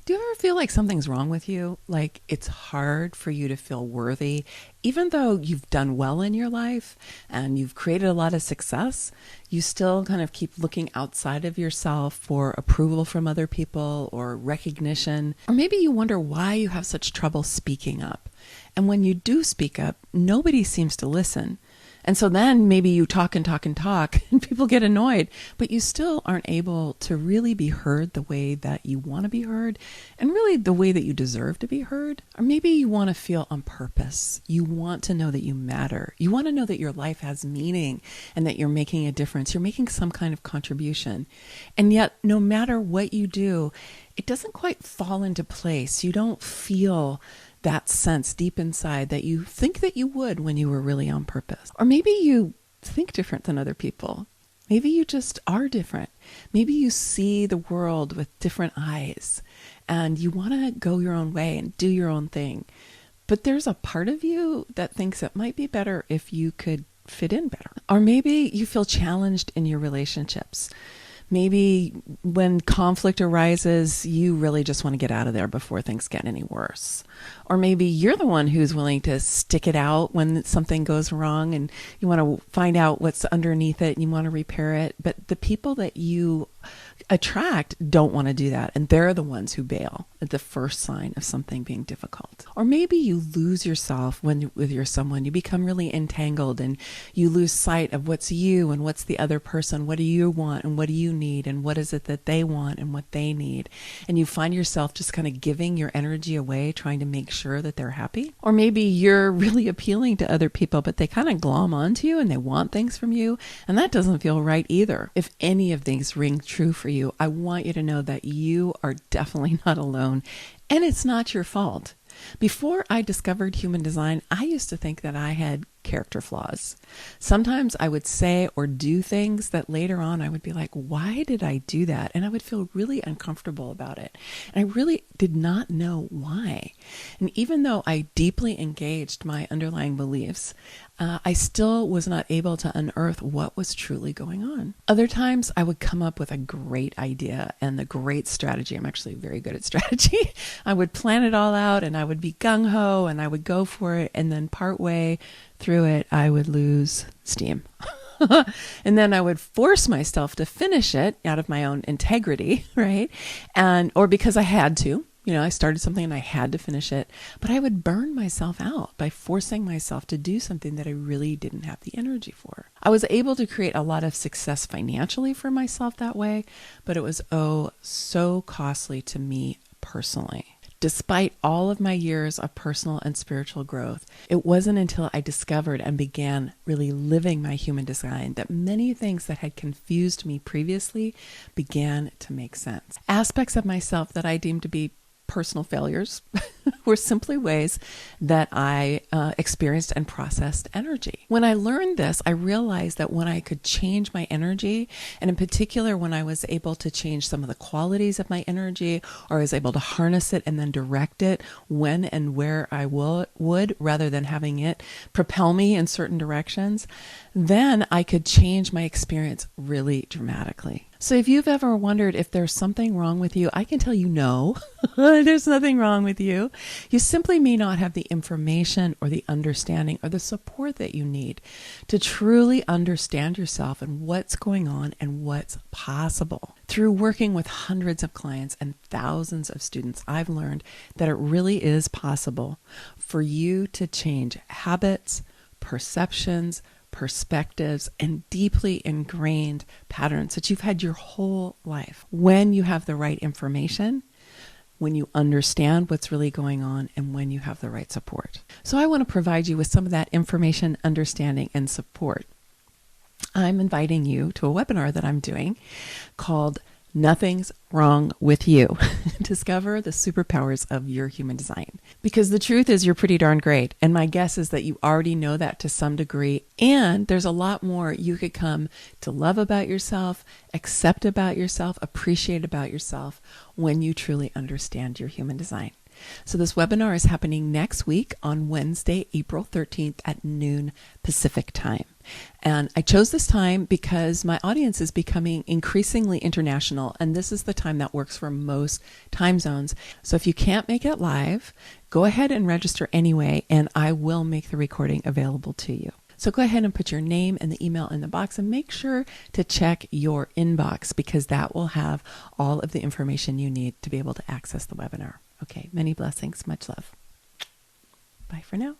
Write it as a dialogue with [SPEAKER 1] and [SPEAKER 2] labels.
[SPEAKER 1] Do you ever feel like something's wrong with you? Like it's hard for you to feel worthy, even though you've done well in your life and you've created a lot of success, you still kind of keep looking outside of yourself for approval from other people or recognition. Or maybe you wonder why you have such trouble speaking up. And when you do speak up, nobody seems to listen. And so then maybe you talk and talk and talk and people get annoyed, but you still aren't able to really be heard the way that you want to be heard and really the way that you deserve to be heard. Or maybe you want to feel on purpose. You want to know that you matter. You want to know that your life has meaning and that you're making a difference. You're making some kind of contribution. And yet, no matter what you do, it doesn't quite fall into place. You don't feel that sense deep inside that you think that you would when you were really on purpose. Or maybe you think different than other people. Maybe you just are different. Maybe you see the world with different eyes and you want to go your own way and do your own thing. But there's a part of you that thinks it might be better if you could fit in better. Or maybe you feel challenged in your relationships. Maybe when conflict arises, you really just want to get out of there before things get any worse. Or maybe you're the one who's willing to stick it out when something goes wrong and you want to find out what's underneath it and you want to repair it. But the people that you attract don't want to do that. And they're the ones who bail at the first sign of something being difficult. Or maybe you lose yourself when with your someone. You become really entangled and you lose sight of what's you and what's the other person. What do you want and what do you need and what is it that they want and what they need? And you find yourself just kind of giving your energy away, trying to make sure that they're happy. Or maybe you're really appealing to other people, but they kind of glom onto you and they want things from you. And that doesn't feel right either. If any of these ring true for you, I want you to know that you are definitely not alone and it's not your fault. Before I discovered human design, I used to think that I had character flaws. Sometimes I would say or do things that later on I would be like, why did I do that? And I would feel really uncomfortable about it. And I really did not know why. And even though I deeply engaged my underlying beliefs, I still was not able to unearth what was truly going on. Other times I would come up with a great idea and a great strategy. I'm actually very good at strategy. I would plan it all out and I would be gung-ho and I would go for it. And then partway through it, I would lose steam. And then I would force myself to finish it out of my own integrity, right? Or because I had to. You know, I started something and I had to finish it, but I would burn myself out by forcing myself to do something that I really didn't have the energy for. I was able to create a lot of success financially for myself that way, but it was so costly to me personally. Despite all of my years of personal and spiritual growth, it wasn't until I discovered and began really living my human design that many things that had confused me previously began to make sense. Aspects of myself that I deemed to be personal failures were simply ways that I experienced and processed energy. When I learned this, I realized that when I could change my energy, and in particular when I was able to change some of the qualities of my energy, or I was able to harness it and then direct it when and where I would, rather than having it propel me in certain directions, then I could change my experience really dramatically. So if you've ever wondered if there's something wrong with you, I can tell you no, there's nothing wrong with you. You simply may not have the information or the understanding or the support that you need to truly understand yourself and what's going on and what's possible. Through working with hundreds of clients and thousands of students, I've learned that it really is possible for you to change habits, perceptions, perspectives, and deeply ingrained patterns that you've had your whole life when you have the right information, when you understand what's really going on, and when you have the right support. So I want to provide you with some of that information, understanding, and support. I'm inviting you to a webinar that I'm doing called Nothing's Wrong with You. Discover the superpowers of your human design. Because the truth is you're pretty darn great. And my guess is that you already know that to some degree. And there's a lot more you could come to love about yourself, accept about yourself, appreciate about yourself when you truly understand your human design. So this webinar is happening next week on Wednesday, April 13th at noon Pacific time. And I chose this time because my audience is becoming increasingly international, and this is the time that works for most time zones. So if you can't make it live, go ahead and register anyway, and I will make the recording available to you. So go ahead and put your name and the email in the box, and make sure to check your inbox, because that will have all of the information you need to be able to access the webinar. Okay, many blessings, much love. Bye for now.